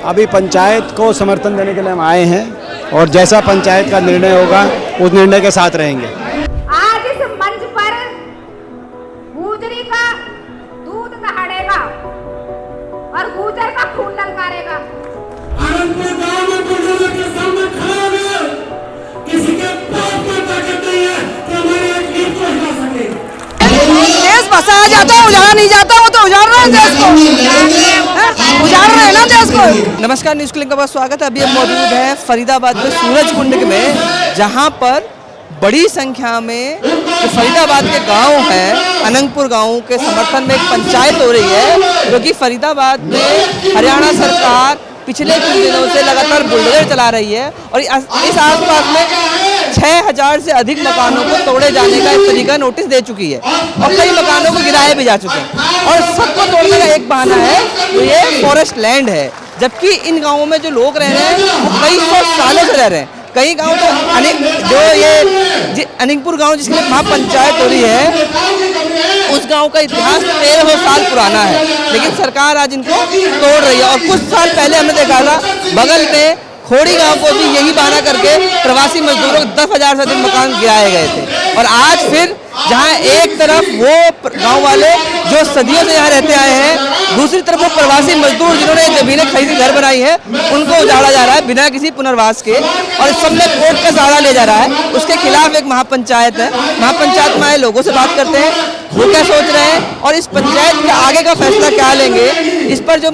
अभी पंचायत को समर्थन देने के लिए हम आए हैं और जैसा पंचायत का निर्णय होगा उस निर्णय के साथ रहेंगे। आज इस मंच पर गुजरी का दूध दहाड़ेगा और गुजर का खून ललकारेगा। अनंतपुर गांव में बुलडोजर के सामने खड़े हो गए, किसी के पास में ताकत नहीं है कि हमारे एक ईंट को हिला सके। देश बसाया जाता है, उजाड़ा नहीं जाता, वो तो उजाड़ रहे हैं देश को, उजाड़ रहे हैं ना देश को। नमस्कार, न्यूज़ क्लिक का बहुत स्वागत है। अभी हम मौजूद है फरीदाबाद में सूरज कुंड में, जहां पर बड़ी संख्या में जो फरीदाबाद के गांव हैं, अनंगपुर गांव के समर्थन में एक पंचायत हो रही है, क्योंकि फरीदाबाद में हरियाणा सरकार पिछले कुछ दिनों से लगातार बुलडोजर चला रही है और इस आसपास में 6000 से अधिक मकानों को तोड़े जाने का एक तरीका नोटिस दे चुकी है और कई मकानों को गिराए भी जा चुके हैं और सबको तोड़ने का एक बहाना है, तो ये फॉरेस्ट लैंड है। जबकि इन गाँवों में जो लोग रह रहे हैं वो कई सौ सालों से रह रहे हैं। कई गांव तो जो ये अनंगपुर गांव जिसके लिए महापंचायत हो रही है, उस गांव का इतिहास 1300 साल पुराना है, लेकिन सरकार आज इनको तोड़ रही है। और कुछ साल पहले हमने देखा था बगल में खोड़ी गांव को भी यही बहाना करके प्रवासी मजदूरों को 10,000 से अधिक मकान गिराए गए थे। और आज फिर जहां एक तरफ वो गांव वाले जो सदियों से यहाँ रहते आए हैं, दूसरी तरफ वो प्रवासी मजदूर जिन्होंने जमीनें खरीदी घर बनाई है, उनको उजाड़ा जा रहा है बिना किसी पुनर्वास के और इस सब में कोर्ट का सहारा ले जा रहा है। उसके खिलाफ एक महापंचायत है। महापंचायत में आए लोगों से बात करते हैं, वो क्या सोच रहे हैं और इस पंचायत के आगे का फैसला क्या लेंगे। इस पर जो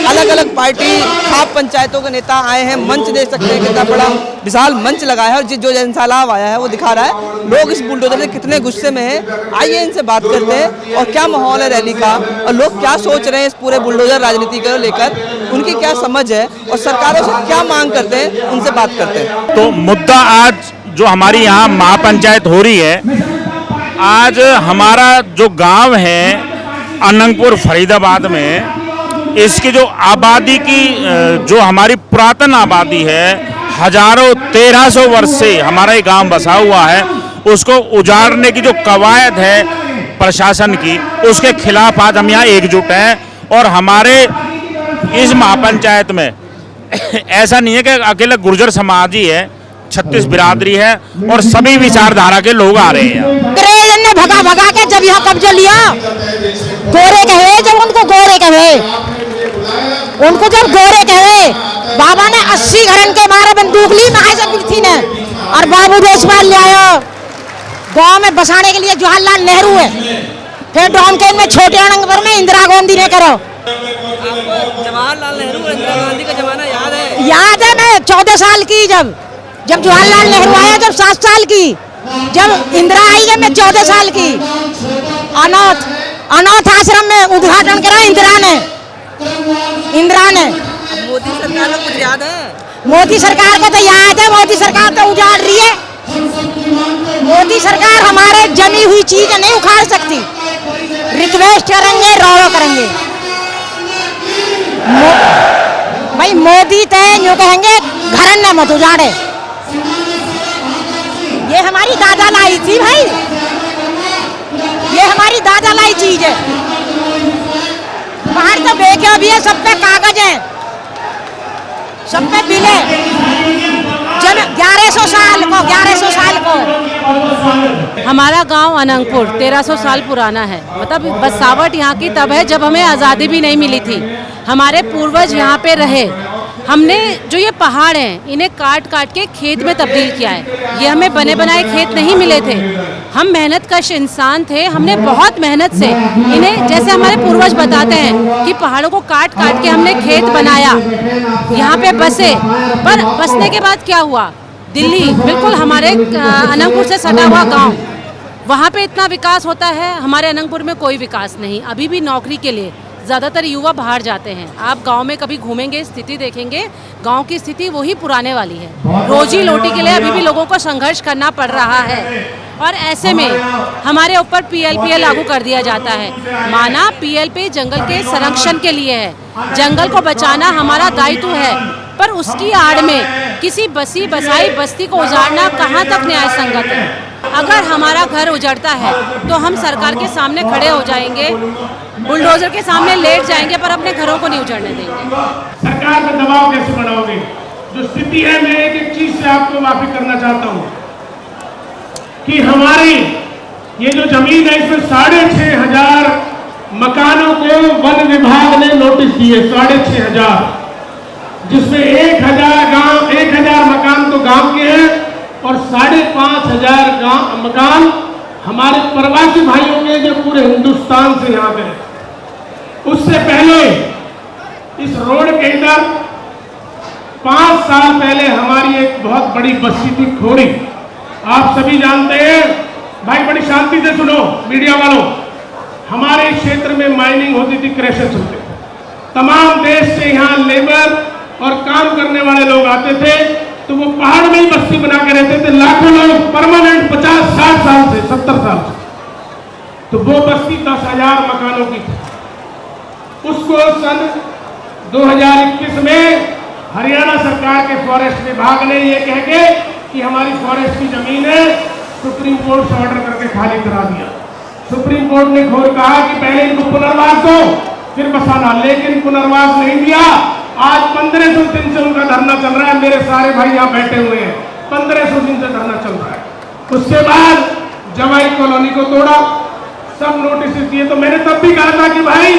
अलग अलग पार्टी खाप पंचायतों के नेता आए हैं, मंच देख सकते हैं कितना बड़ा विशाल मंच लगाया है और जो जनसैलाब आया है वो दिखा रहा है लोग इस बुलडोजर से कितने गुस्से में हैं। आइए इनसे बात करते हैं और क्या माहौल है रैली का और लोग क्या सोच रहे हैं इस पूरे बुलडोजर राजनीति को लेकर, उनकी क्या समझ है और सरकारों से क्या मांग करते हैं, उनसे बात करते हैं। तो मुद्दा आज जो हमारी यहाँ महापंचायत हो रही है, आज हमारा जो गांव है अनंगपुर फरीदाबाद में, इसकी जो आबादी की जो हमारी पुरातन आबादी है, हजारों 1300 वर्ष से हमारा ये गांव बसा हुआ है, उसको उजाड़ने की जो कवायद है प्रशासन की, उसके खिलाफ आज हम यहाँ एकजुट हैं। और हमारे इस महापंचायत में ऐसा नहीं है कि अकेले गुर्जर समाज ही है, 36 बिरादरी है और सभी विचारधारा के लोग आ रहे हैं। अंग्रेज ने भगा भगा के जब यहाँ कब्जा लिया, गोरे कहे जब उनको गोरे कहे, उनको जब गोरे कहे, बाबा ने 80 घरन के मारे बंदूक ली महाजन थी ने और बाबू देशपाल ले आया गाँव में बसाने के लिए। जवाहरलाल नेहरू है, फिर डोमकेन में छोटे अनंगपुर में इंदिरा गांधी ने करो। जवाहरलाल नेहरू और इंदिरा गांधी का जमाना याद है? याद है। मैं 14 साल की जब जवाहरलाल नेहरू आया, जब 7 साल की, जब इंदिरा आई जब मैं 14 साल की। अनाथ आश्रम में उद्घाटन करा इंदिरा ने। मोदी सरकार को कुछ याद है? मोदी सरकार को तो याद है, मोदी सरकार तो उजाड़ रही है। मोदी सरकार हमारे जमी हुई चीज नहीं उखाड़ सकती। रिक्वेस्ट करेंगे, रो करेंगे भाई मोदी तय यूँ कहेंगे घरन न मत उजाड़े। ये हमारी दादा लाई थी भाई, ये हमारी दादा लाई चीज है। बाहर तो बेचा भी है, सब पे कागज है, सब पे बिल है। जब 1100 साल को हमारा गांव अनंगपुर 1300 साल पुराना है। मतलब बसावट यहाँ की तब है जब हमें आज़ादी भी नहीं मिली थी। हमारे पूर्वज यहाँ पे रहे। हमने जो ये पहाड़ हैं इन्हें काट काट के खेत में तब्दील किया है। ये हमें बने बनाए खेत नहीं मिले थे। हम मेहनत कश इंसान थे। हमने बहुत मेहनत से इन्हें, जैसे हमारे पूर्वज बताते हैं कि पहाड़ों को काट काट के हमने खेत बनाया, यहाँ पे बसे। पर बसने के बाद क्या हुआ, दिल्ली बिल्कुल हमारे अनंगपुर से सटा हुआ गाँव, वहाँ पे इतना विकास होता है, हमारे अनंगपुर में कोई विकास नहीं। अभी भी नौकरी के लिए ज़्यादातर युवा बाहर जाते हैं। आप गांव में कभी घूमेंगे, स्थिति देखेंगे, गांव की स्थिति वही पुराने वाली है। रोजी रोटी के लिए अभी भी लोगों को संघर्ष करना पड़ रहा है और ऐसे में हमारे ऊपर PLPA लागू कर दिया जाता है। माना PLP जंगल के संरक्षण के लिए है, जंगल को बचाना हमारा दायित्व है, पर उसकी आड़ में किसी बसी बसाई बस्ती को उजाड़ना कहाँ तक न्याय संगत है। अगर हमारा घर उजड़ता है तो हम सरकार के सामने खड़े हो जाएंगे, बुलडोजर के सामने लेट जाएंगे, पर अपने घरों को नहीं उजड़ने देंगे। सरकार पे दबाव कैसे बनाओगे? जो स्थिति है, मैं एक चीज से आपको वाकिफ करना चाहता हूँ कि हमारी ये जो जमीन है इसमें 6,500 मकानों को वन विभाग ने नोटिस दिए, 6,500, जिसमें 1,000 मकान तो गांव के हैं और 5,500 मकान हमारे प्रवासी भाइयों के जो पूरे हिंदुस्तान से यहाँ पे हैं। उससे पहले इस रोड के इधर 5 साल पहले हमारी एक बहुत बड़ी बस्ती थी खोड़ी। आप सभी जानते हैं भाई, बड़ी शांति से सुनो मीडिया वालों, हमारे क्षेत्र में माइनिंग होती थी, क्रैशर्स होते थे, तमाम देश से यहाँ लेबर और काम करने वाले लोग आते थे, तो वो पहाड़ में ही बस्ती बना के रहते थे, लाखों लोग परमानेंट 50-60 साल से, 70 साल से। तो वो बस्ती 10,000 मकानों की थी। उसको सन 2021 में हरियाणा सरकार के फॉरेस्ट विभाग ने ये कह के कि हमारी फॉरेस्ट की जमीन है, सुप्रीम कोर्ट से ऑर्डर करके खाली करा दिया। सुप्रीम कोर्ट ने खोल कहा कि पहले इनको पुनर्वास दो फिर बसाना, लेकिन पुनर्वास नहीं दिया। आज 1500 दिन से उनका धरना चल रहा है, मेरे सारे भाई यहाँ बैठे हुए हैं, 1500 दिन से धरना चल रहा है। उसके बाद जवाई कॉलोनी को तोड़ा, सब नोटिस दिए। तो मैंने तब भी कहा था कि भाई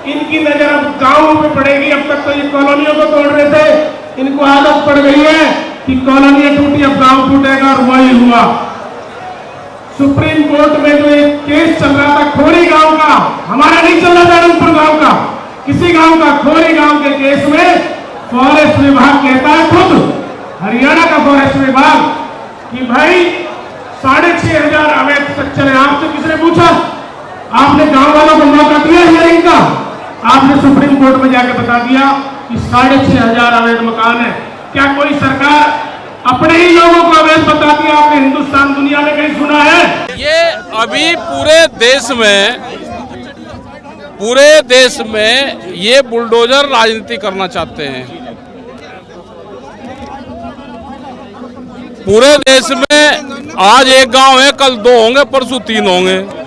इनकी नजर अब गांवों पे पड़ेगी, अब तक तो ये कॉलोनियों को तोड़ रहे थे, इनको आदत पड़ गई है कि कॉलोनियां टूटी अब गांव टूटेगा, और वही हुआ। सुप्रीम कोर्ट में जो एक केस चल रहा था खोरी गांव का, हमारा नहीं चल रहा था अनंतपुर गांव का, किसी गांव का, खोरी गांव के केस में फॉरेस्ट विभाग कहता है, खुद हरियाणा का फॉरेस्ट विभाग, कि भाई 6,500 अवैध स्ट्रक्चर है। आपसे किसने पूछा? आपने गांव वालों को मौका दिया हियरिंग का? आपने सुप्रीम कोर्ट में जाके बता दिया कि 6,500 अवैध मकान है। क्या कोई सरकार अपने ही लोगों को अवैध बताती है? आपने हिंदुस्तान दुनिया में कहीं सुना है? ये अभी पूरे देश में ये बुलडोजर राजनीति करना चाहते हैं। पूरे देश में आज एक गांव है, कल 2 होंगे, परसों 3 होंगे।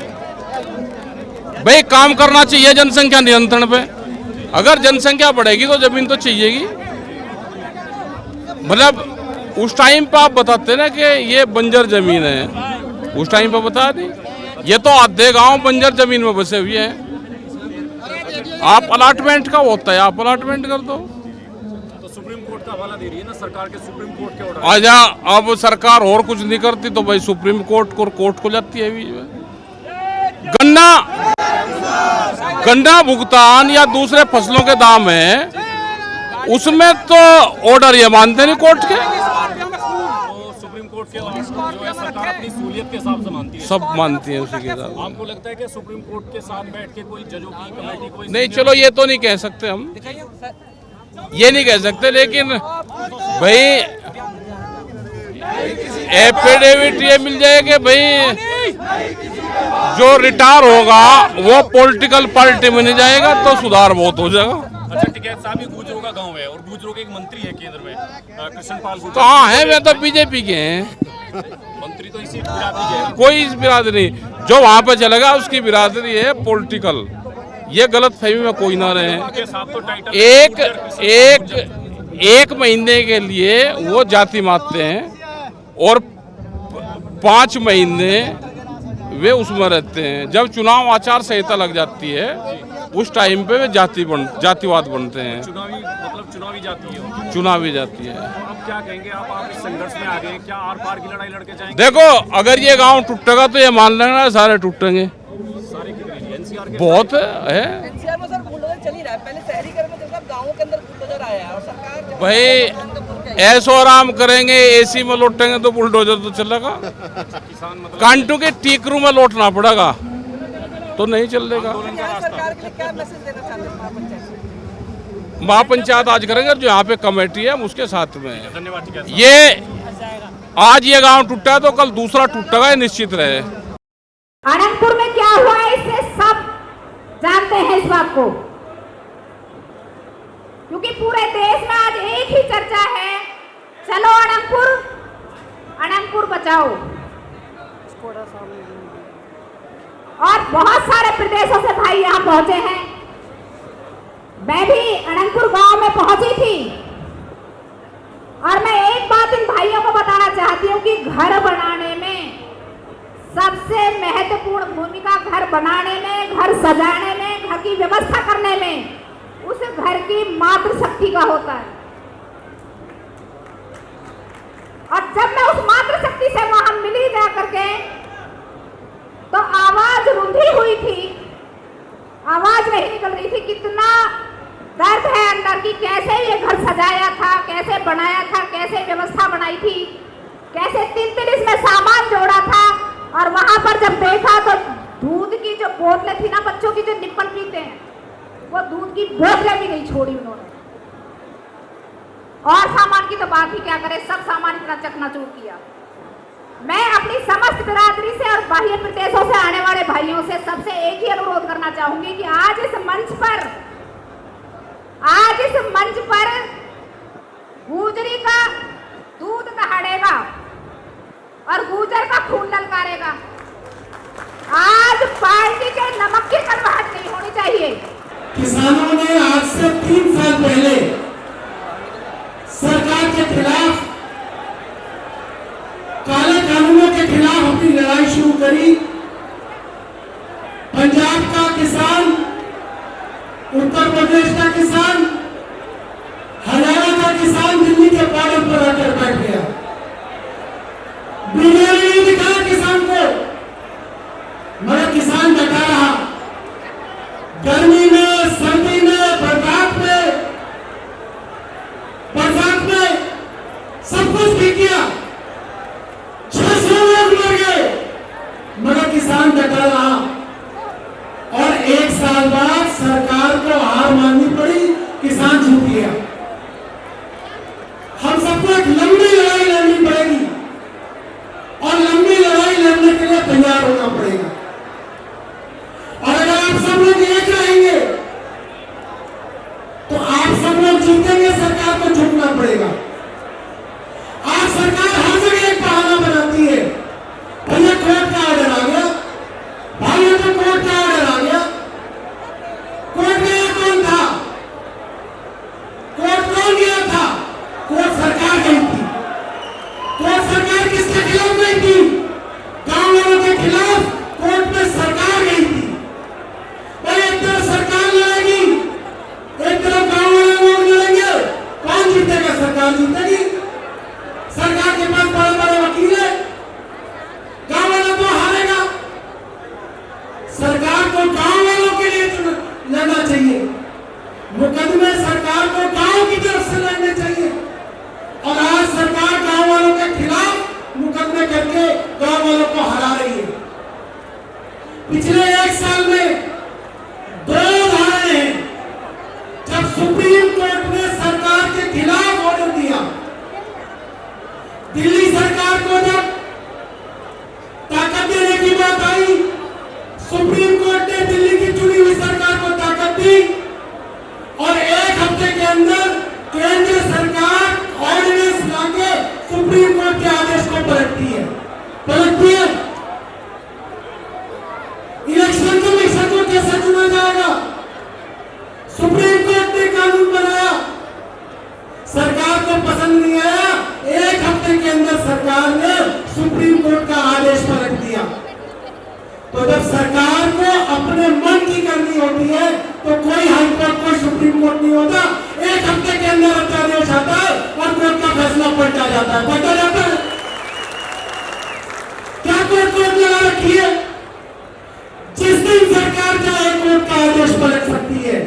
भाई काम करना चाहिए जनसंख्या नियंत्रण पे। अगर जनसंख्या बढ़ेगी तो जमीन तो चाहिएगी। मतलब उस टाइम पे आप बताते ना कि ये बंजर जमीन है, उस टाइम पे बता दी। ये तो आधे गांव बंजर जमीन में बसे हुए हैं। आप अलॉटमेंट का होता है, आप अलॉटमेंट कर दो। तो सुप्रीम कोर्ट का हवाला दे रही है ना सरकार के, सुप्रीम कोर्ट के ऑर्डर। आजा, अब सरकार और कुछ नहीं करती तो भाई सुप्रीम कोर्ट को जाती है। गन्ना भुगतान या दूसरे फसलों के दाम है, उसमें तो ऑर्डर ये मानते नहीं कोर्ट के। तो सुप्रीम कोर्ट के जो है सरकार अपनी सहूलियत के हिसाब से मानती है, सब मानती है उसी के हिसाब। आपको लगता है कि सुप्रीम कोर्ट के साथ बैठ के कोई जजों की कमेटी, कोई नहीं, चलो ये तो नहीं कह सकते हम, ये नहीं कह सकते, लेकिन भाई एफिडेविट ये मिल जाए कि भाई जो रिटायर होगा वो पॉलिटिकल पार्टी में नहीं जाएगा तो सुधार बहुत हो जाएगा। अच्छा, टिकैत साहब, ये गुजरों का गांव है और गुजरों के एक मंत्री है केंद्र में, कृष्णपाल गुजर। कहाँ है? वे तो बीजेपी के हैं। मंत्री तो इसी बिरादरी के हैं। कोई इस बिरादरी, जो वहाँ पे चलेगा उसकी बिरादरी है पॉलिटिकल। ये गलत फहमी में कोई ना रहे। एक महीने के लिए वो जाति मानते हैं और 5 महीने वे उसमें रहते हैं। जब चुनाव आचार संहिता लग जाती है उस टाइम पे वे जातिवाद बनते हैं। चुनावी जाति है, चुनावी जाति है। अब क्या कहेंगे आप इस संघर्ष में आ गए, क्या आर पार की लड़ाई लड़के जाएंगे? देखो, अगर ये गांव टूटेगा तो ये मान लेना सारे टूटेंगे। सारे कितने एनसीआर के बहुत है। एनसीआर में सर बुलडोजर चल ही रहा है। पहले शहरीकरण में देखा, गांवों के अंदर बुलडोजर आया है और सरकार भाई ऐसो आराम करेंगे, एसी में लौटेंगे तो बुलडोजर तो चलेगा। कांटू के टीकरू में लौटना पड़ेगा तो नहीं चलेगा। सरकार के लिए क्या मैसेज देना चाहते हैं महापंचायत? महापंचायत आज करेंगे, जो यहाँ पे कमेटी है हम उसके साथ में है। धन्यवाद। ये आज ये गांव टूटा है तो कल दूसरा टूटेगा, ये निश्चित रहे। अनंतपुर में क्या हुआ है इससे सब जानते हैं इस बात को, क्योंकि पूरे देश में आज एक ही चर्चा है, चलो अनंतपुर, अनंतपुर बचाओ। और बहुत सारे प्रदेशों से भाई यहाँ पहुंचे हैं। मैं भी अनंतपुर गांव में पहुंची थी और मैं एक बात इन भाइयों को बताना चाहती हूँ कि घर बनाने में सबसे महत्वपूर्ण भूमिका घर बनाने में, घर सजाने में, घर की व्यवस्था करने में उस घर की मातृशक्ति का होता है। और जब मैं उस मातृशक्ति से वहां मिली जा करके तो आवाज रुंधी हुई थी, आवाज नहीं निकल रही थी। कितना दर्द है अंदर की कैसे ये घर सजाया था, कैसे बनाया था, कैसे व्यवस्था बनाई थी, कैसे 3-3 इसमें सामान जोड़ा था। और वहां पर जब देखा तो दूध की जो बोतलें थी ना, बच्चों की जो निप्पल पीते हैं, वो दूध की बोतलें भी नहीं छोड़ी उन्होंने। और सामान की तो बात ही क्या करें, सब सामान इतना चकनाचूर किया। मैं अपनी समस्त बिरादरी से और बाह्य प्रदेशों से आने वाले भाइयों से सबसे एक ही अनुरोध करना चाहूंगी कि आज इस मंच पर गुजरी का दूध दहाड़ेगा और गुजर का खून ललकारेगा। आज पार्टी के नमक की कड़वाहट नहीं होनी चाहिए। किसानों ने आज से 3 साल पहले सरकार के खिलाफ, काले कानूनों के खिलाफ अपनी लड़ाई शुरू करी। पंजाब का किसान, उत्तर प्रदेश का किसान, हरियाणा का किसान दिल्ली के बॉर्डर पर आकर बैठ गया। मीडिया ने नहीं दिखाया किसान को, मगर किसान डटा रहा। गर्मी में, सर्दी में, बरसात में सब कुछ भी किया। 600 लोग मर गए, मगर किसान डटा रहा। और 1 साल बाद सरकार को हार माननी पड़ी, किसान झुक गया। हम सबको एक लंबी लड़ाई लड़नी पड़ेगी और लंबी लड़ाई लड़ने के लिए तैयार होना पड़ेगा। और अगर आप सब लोग एक रहेंगे तो आप सब लोग जीतेंगे, सरकार को झुकना पड़ेगा। आज सरकार हर जगह एक बहाना बनाती है, भैया कोर्ट का ऑर्डर आ गया, भाइयों तो कोर्ट का ऑर्डर आ गया। कोर्ट गया कौन था? कोर्ट कौन गया था? कोर्ट सरकार गई थी। कोर्ट सरकार किसके खिलाफ गई थी? गांव वालों के खिलाफ कोर्ट में सरकार गई थी। और एक तरफ सरकार लड़ेगी, एक तरफ गांव वाले लोग लड़ेंगे, कौन जीतेगा? सरकार जीतेगी। सरकार के पास बड़े बड़े वकील है, गांव वाला तो हारेगा। सरकार को गांव वालों के लिए लड़ना चाहिए, मुकदमे सरकार को गांव की तरफ से लड़ने चाहिए। और आज सरकार गांव वालों के खिलाफ मुकदमे करके गांव वालों को हरा रही है। पिछले 1 साल में 2 धाराएं हैं। जब सुप्रीम कोर्ट ने सरकार के खिलाफ ऑर्डर दिया, दिल्ली सरकार को जब ताकत देने की बात आई, सुप्रीम कोर्ट ने दिल्ली की चुनी हुई सरकार को ताकत दी और 1 हफ्ते के अंदर केंद्र सरकार ऑर्डिनेंस लाके सुप्रीम कोर्ट के आदेश को पलटती है। इलेक्शन कमीशन को कैसे चुना जाएगा? सुप्रीम कोर्ट ने कानून बनाया, सरकार को पसंद नहीं आया, 1 हफ्ते के अंदर सरकार ने सुप्रीम कोर्ट का आदेश पलट दिया। तो जब सरकार को अपने मन की करनी होती है तो कोई हाई कोर्ट, कोई सुप्रीम कोर्ट नहीं होता। 1 हफ्ते के अंदर अध्यादेश आता है और कोर्ट का फैसला पलटा जाता है। पलटा जाता है क्या? कोर्ट लगा रखी है, जिस दिन सरकार चाहे कोर्ट का आदेश पलट सकती है।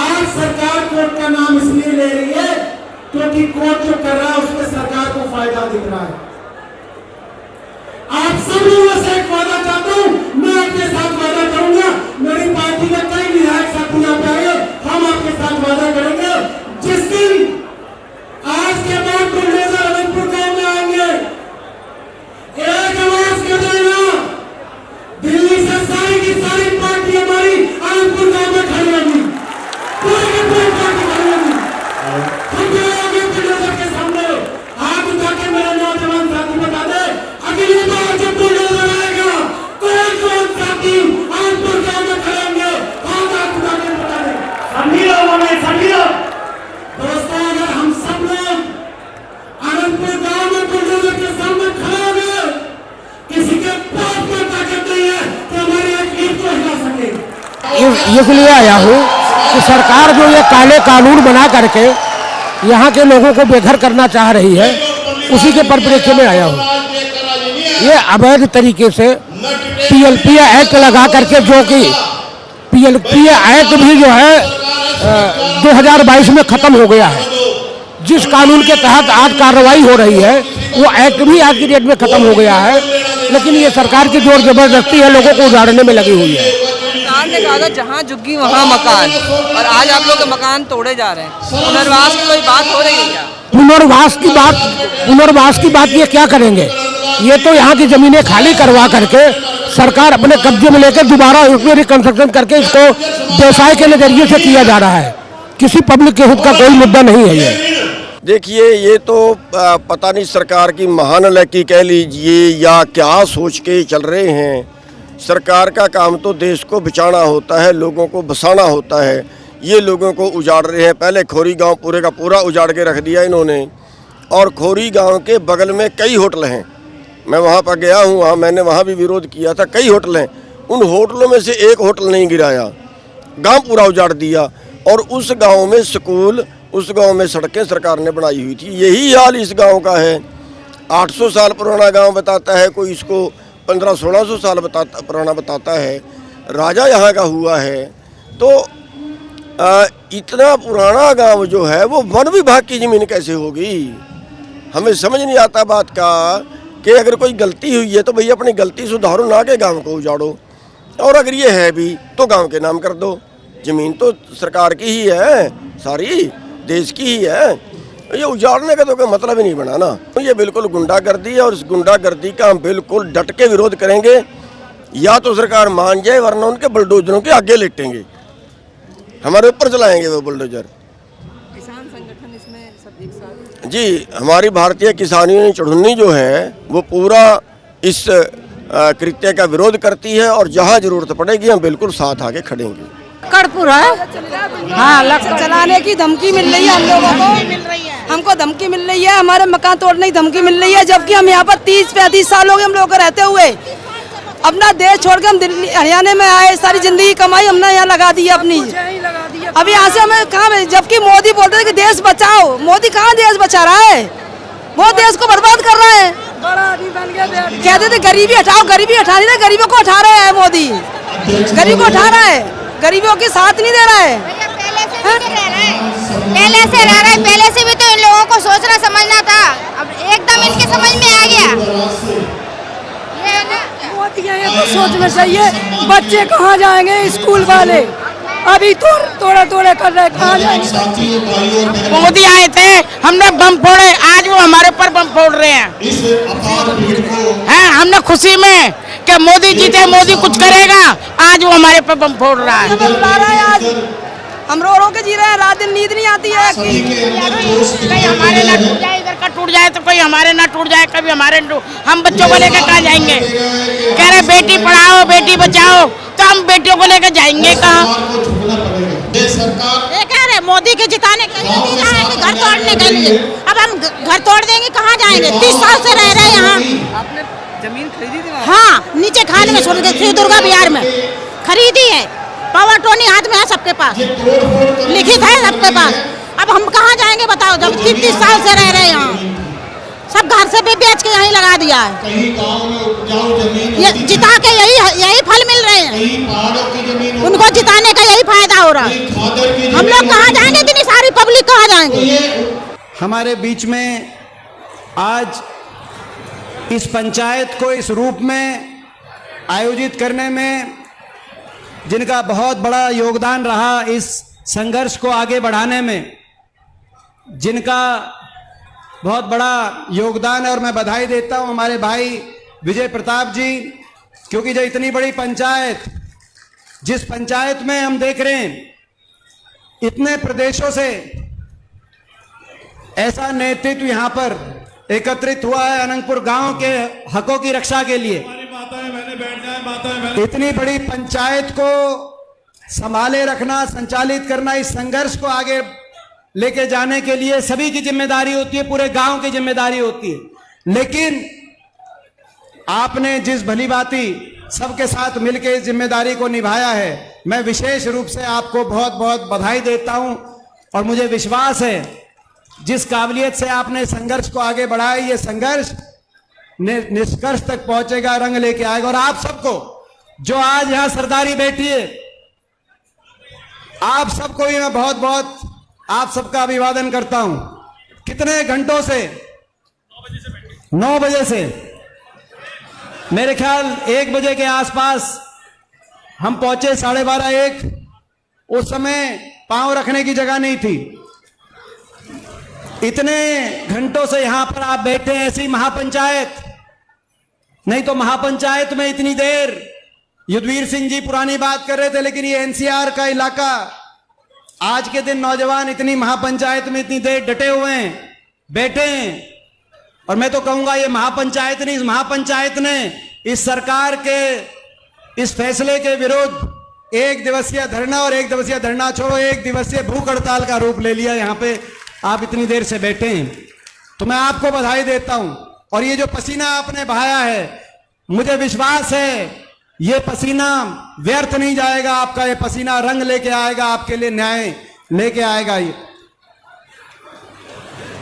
आज सरकार कोर्ट का नाम इसलिए ले रही है क्योंकि कोर्ट जो कर रहा है उसमें सरकार को फायदा दिख रहा है। आप सब लोगों से एक वादा चाहता हूं, मैं आपके साथ वादा करूंगा। मेरी पार्टी के कई विधायक साथी यहाँ पे आए, हम आपके साथ वादा करेंगे, जिस दिन आज के बाद बुलडोजर अनंतपुर गांव में आएंगे, एक आवाज कर देना, दिल्ली से सारी की सारी पार्टी हमारी अनंतपुर गांव में खड़ी होगी, पूरी की पूरी पार्टी खड़ी होगी। हम बुलडोजर के सामने हाथ उठा के मेरे नौजवान साथी बता दे, अगली बार इसलिए आया हूँ कि सरकार जो ये काले कानून बना करके यहाँ के लोगों को बेघर करना चाह रही है, उसी के परिप्रेक्ष्य में आया हूँ। ये अवैध तरीके से PLP एक्ट लगा करके, जो कि PLP एक्ट भी जो है 2022 में खत्म हो गया है। जिस कानून के तहत आज कार्रवाई हो रही है वो एक्ट भी आज की डेट में खत्म हो गया है, लेकिन ये सरकार की जोर जबरदस्ती है, लोगों को उजाड़ने में लगी हुई है। सरकार ने कहा था जहाँ झुग्गी वहाँ मकान, और आज आप लोग के मकान तोड़े जा रहे हैं। पुनर्वास की कोई बात हो रही है क्या? पुनर्वास की बात ये क्या करेंगे? ये तो यहाँ की जमीनें खाली करवा करके सरकार अपने कब्जे में लेकर दोबारा उसमें रिकंस्ट्रक्शन करके इसको व्यवसाय के नजरिए से किया जा रहा है। किसी पब्लिक के हित का कोई मुद्दा नहीं है ये। देखिए, ये तो पता नहीं सरकार की महानलकी कह लीजिए या क्या सोच के चल रहे हैं। सरकार का काम तो देश को बचाना होता है, लोगों को बसाना होता है। ये लोगों को उजाड़ रहे हैं। पहले खोरी गांव पूरे का पूरा उजाड़ के रख दिया इन्होंने, और खोरी गांव के बगल में कई होटल हैं। मैं वहाँ पर गया हूँ, वहाँ मैंने वहाँ भी विरोध किया था। कई होटल हैं, उन होटलों में से एक होटल नहीं गिराया, गांव पूरा उजाड़ दिया। और उस गांव में स्कूल, उस गांव में सड़कें सरकार ने बनाई हुई थी। यही हाल इस गांव का है। 800 साल पुराना गांव बताता है कोई, इसको 1500-1600 साल पुराना बताता है। राजा यहाँ का हुआ है। तो इतना पुराना गांव जो है वो वन विभाग की ज़मीन कैसे होगी? हमें समझ नहीं आता बात का कि अगर कोई गलती हुई है तो भैया अपनी गलती सुधारो, ना के गांव को उजाड़ो। और अगर ये है भी तो गांव के नाम कर दो। ज़मीन तो सरकार की ही है, सारी देश की ही है। ये उजाड़ने का तो कोई मतलब ही नहीं बना ना। तो ये बिल्कुल गुंडागर्दी है, और इस गुंडागर्दी का हम बिल्कुल डट के विरोध करेंगे। या तो सरकार मान जाए, वरना उनके बुलडोजरों के आगे लेटेंगे, हमारे ऊपर चलाएंगे वो बुलडोजर। किसान संगठन इसमें सब एक साथ? जी, हमारी भारतीय किसान यूनियन चढ़ुन्नी जो है वो पूरा इस कृत्य का विरोध करती है, और जहाँ जरूरत पड़ेगी हम बिल्कुल साथ आके खड़ेंगे। लक्कड़पुर है। हाँ, लक्कड़ चलाने की धमकी मिल रही है हम लोगों को। हमको धमकी मिल रही है, हमारे मकान तोड़ने की धमकी मिल रही है, जबकि हम यहाँ पर 30-35 साल हो गए हम लोगों को रहते हुए। अपना देश छोड़ के हम दिल्ली हरियाणा में आए, सारी जिंदगी कमाई हमने यहाँ लगा दी अपनी। अब यहाँ से हमें कहाँ, जबकि मोदी बोलते थे कि देश बचाओ। मोदी कहाँ देश बचा रहा है? वो देश को बर्बाद कर रहा है। कहते थे गरीबी हटाओ, गरीबी हटा नहीं रहे, गरीबों को उठा रहे हैं मोदी। गरीब को उठा रहा है, गरीबों के साथ नहीं दे रहा है। पहले से रह रहे, पहले से भी तो इन लोगों को सोचना समझना था। अब एकदम इनके समझ में आ गया। मोदी ये तो सोचना चाहिए, बच्चे कहाँ जाएंगे स्कूल वाले? अभी तोड़े कर रहे, कहाँ जाएंगे? मोदी आए थे, हमने बम फोड़े, आज वो हमारे ऊपर बम फोड़ रहे हैं। हमने खुशी में कि मोदी जीते, मोदी कुछ करेगा, आज वो हमारे ऊपर बम फोड़ रहा है। आज हम रो के जी रहे हैं, रात दिन नींद नहीं आती है। कहीं हमारे ना टूट जाए, इधर का टूट जाए तो कोई हमारे ना टूट जाए, कभी हमारे हम बच्चों को लेकर कहाँ जाएंगे? कह रहे बेटी पढ़ाओ बेटी बचाओ, तो हम बेटियों को लेकर जाएंगे कहाँ? ये कह रहे मोदी के जिताने के लिए घर तोड़ने के लिए। अब हम घर तोड़ देंगे, कहाँ जाएंगे? 30 साल से रह रहे हैं यहाँ। आपने जमीन खरीदी थी? हाँ, नीचे खान में श्री दुर्गा बिहार में खरीदी है। पावर टोनी हाथ में है सबके पास, लिखित है सबके पास। अब हम कहाँ जाएंगे बताओ, जब 30 साल से रह रहे हैं यहाँ। सब घर से भी बेच के यहीं लगा दिया है। ये जिता के यही फल मिल रहे हैं, उनको जिताने का यही फायदा हो रहा है। हम लोग कहाँ जाएंगे? इतनी सारी पब्लिक कहाँ जाएंगे? हमारे बीच में आज इस पंचायत को इस रूप में आयोजित करने में जिनका बहुत बड़ा योगदान रहा, इस संघर्ष को आगे बढ़ाने में जिनका बहुत बड़ा योगदान है, और मैं बधाई देता हूं हमारे भाई विजय प्रताप जी, क्योंकि जो इतनी बड़ी पंचायत, जिस पंचायत में हम देख रहे हैं इतने प्रदेशों से ऐसा नेतृत्व यहां पर एकत्रित हुआ है अनंगपुर गांव के हकों की रक्षा के लिए। इतनी बड़ी पंचायत को संभाले रखना, संचालित करना, इस संघर्ष को आगे लेके जाने के लिए सभी की जिम्मेदारी होती है, पूरे गांव की जिम्मेदारी होती है। लेकिन आपने जिस भलीभांति सबके साथ मिलकर इस जिम्मेदारी को निभाया है, मैं विशेष रूप से आपको बहुत बहुत बधाई देता हूं और मुझे विश्वास है जिस काबिलियत से आपने संघर्ष को आगे बढ़ाया, ये संघर्ष निष्कर्ष तक पहुंचेगा, रंग लेके आएगा। और आप सबको जो आज यहां सरदारी बैठी है, आप सबको ही मैं बहुत बहुत आप सबका अभिवादन करता हूं। कितने घंटों से? 9 बजे से मेरे ख्याल 1 बजे के आसपास हम पहुंचे, 12:30 1। उस समय पांव रखने की जगह नहीं थी। इतने घंटों से यहां पर आप बैठे हैं। ऐसी महापंचायत नहीं तो महापंचायत में इतनी देर, युद्धवीर सिंह जी पुरानी बात कर रहे थे, लेकिन ये एनसीआर का इलाका, आज के दिन नौजवान इतनी महापंचायत में इतनी देर डटे हुए हैं, बैठे हैं। और मैं तो कहूंगा ये महापंचायत नहीं, इस महापंचायत ने इस सरकार के इस फैसले के विरुद्ध 1 दिवसीय धरना, और 1 दिवसीय धरना छोड़ो, 1 दिवसीय भूख हड़ताल का रूप ले लिया। यहां पे आप इतनी देर से बैठे हैं, तो मैं आपको बधाई देता हूं। और ये जो पसीना आपने बहाया है, मुझे विश्वास है ये पसीना व्यर्थ नहीं जाएगा। आपका ये पसीना रंग लेके आएगा, आपके लिए न्याय लेके आएगा। ये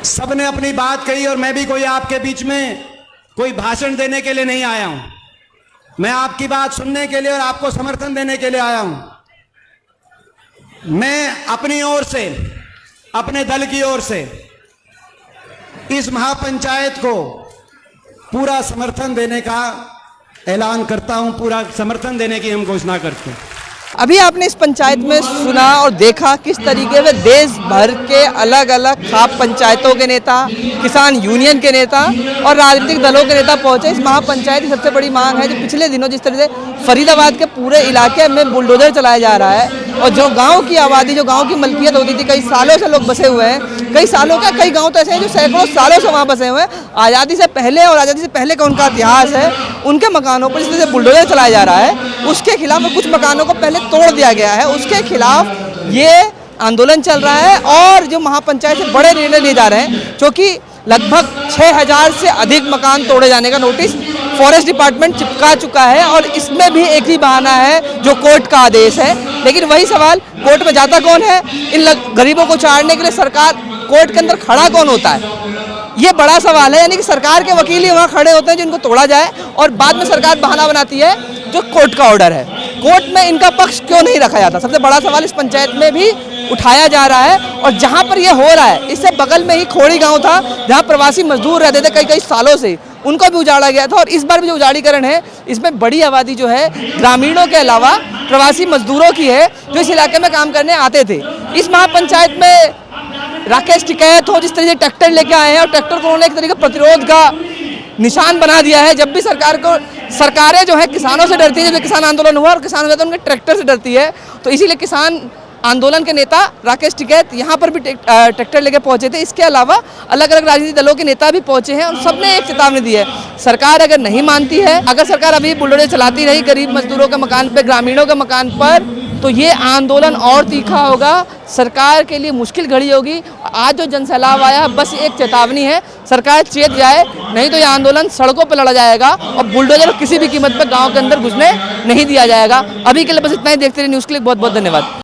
सबने अपनी बात कही और मैं भी कोई आपके बीच में कोई भाषण देने के लिए नहीं आया हूं। मैं आपकी बात सुनने के लिए और आपको समर्थन देने के लिए आया हूं। मैं अपनी ओर से, अपने दल की ओर से इस महापंचायत को पूरा समर्थन देने का ऐलान करता हूं, पूरा समर्थन देने की हम घोषणा करते हैं। अभी आपने इस पंचायत में सुना और देखा किस तरीके से देश भर के अलग अलग खाप पंचायतों के नेता, किसान यूनियन के नेता और राजनीतिक दलों के नेता पहुंचे। इस महापंचायत की सबसे बड़ी मांग है जो पिछले दिनों जिस तरह से फरीदाबाद के पूरे इलाके में बुलडोजर चलाया जा रहा है और जो गांव की आबादी, जो गांव की मलकियत होती थी, कई सालों से लोग बसे हुए हैं, कई सालों का, कई गांव तो ऐसे हैं जो सैकड़ों सालों से वहां बसे हुए हैं, आज़ादी से पहले और आज़ादी से पहले का उनका इतिहास है। उनके मकानों पर जिस तरह से बुलडोजर चलाया जा रहा है उसके खिलाफ, कुछ मकानों को पहले तोड़ दिया गया है, उसके खिलाफ ये आंदोलन चल रहा है। और जो महापंचायत से बड़े निर्णय लिए जा रहे हैं, क्योंकि लगभग 6000 से अधिक मकान तोड़े जाने का नोटिस फॉरेस्ट डिपार्टमेंट चिपका चुका है और इसमें भी एक ही बहाना है जो कोर्ट का आदेश है। लेकिन वही सवाल, कोर्ट में जाता कौन है? इन गरीबों को चाड़ने के लिए सरकार, कोर्ट के अंदर खड़ा कौन होता है? ये बड़ा सवाल है। यानी कि सरकार के वकील ही वहाँ खड़े होते हैं जिनको तोड़ा जाए और बाद में सरकार बहाना बनाती है जो कोर्ट का ऑर्डर है। कोर्ट में इनका पक्ष क्यों नहीं रखा जाता? सबसे बड़ा सवाल इस पंचायत में भी उठाया जा रहा है। और जहाँ पर ये हो रहा है, इससे बगल में ही खोड़ी गांव था जहाँ प्रवासी मजदूर रहते थे कई सालों से, उनको भी उजाड़ा गया था। और इस बार भी जो उजाड़ीकरण है, इसमें बड़ी आबादी जो है ग्रामीणों के अलावा प्रवासी मजदूरों की है जो इस इलाके में काम करने आते थे। इस महापंचायत में राकेश टिकैत हो जिस तरह से ट्रैक्टर लेके आए हैं और ट्रैक्टर को उन्होंने एक तरीके प्रतिरोध का निशान बना दिया है। जब भी सरकारें जो है किसानों से डरती है, जब किसान आंदोलन हुआ और किसान हुआ तो उनके ट्रैक्टर से डरती है, तो इसीलिए किसान आंदोलन के नेता राकेश टिकैत यहाँ पर भी ट्रैक्टर लेके पहुंचे थे। इसके अलावा अलग अलग राजनीतिक दलों के नेता भी पहुंचे हैं और सबने एक चेतावनी दी है, सरकार अगर नहीं मानती है, अगर सरकार अभी बुलडोजर चलाती रही गरीब मजदूरों के मकान पर, ग्रामीणों के मकान पर, तो ये आंदोलन और तीखा होगा, सरकार के लिए मुश्किल घड़ी होगी। आज जो जनसैलाब आया बस एक चेतावनी है, सरकार चेत जाए, नहीं तो ये आंदोलन सड़कों पर लड़ा जाएगा और बुलडोजर किसी भी कीमत पर गांव के अंदर घुसने नहीं दिया जाएगा। अभी के लिए बस इतना ही। देखते रहिए न्यूज़ क्लिक। बहुत बहुत धन्यवाद।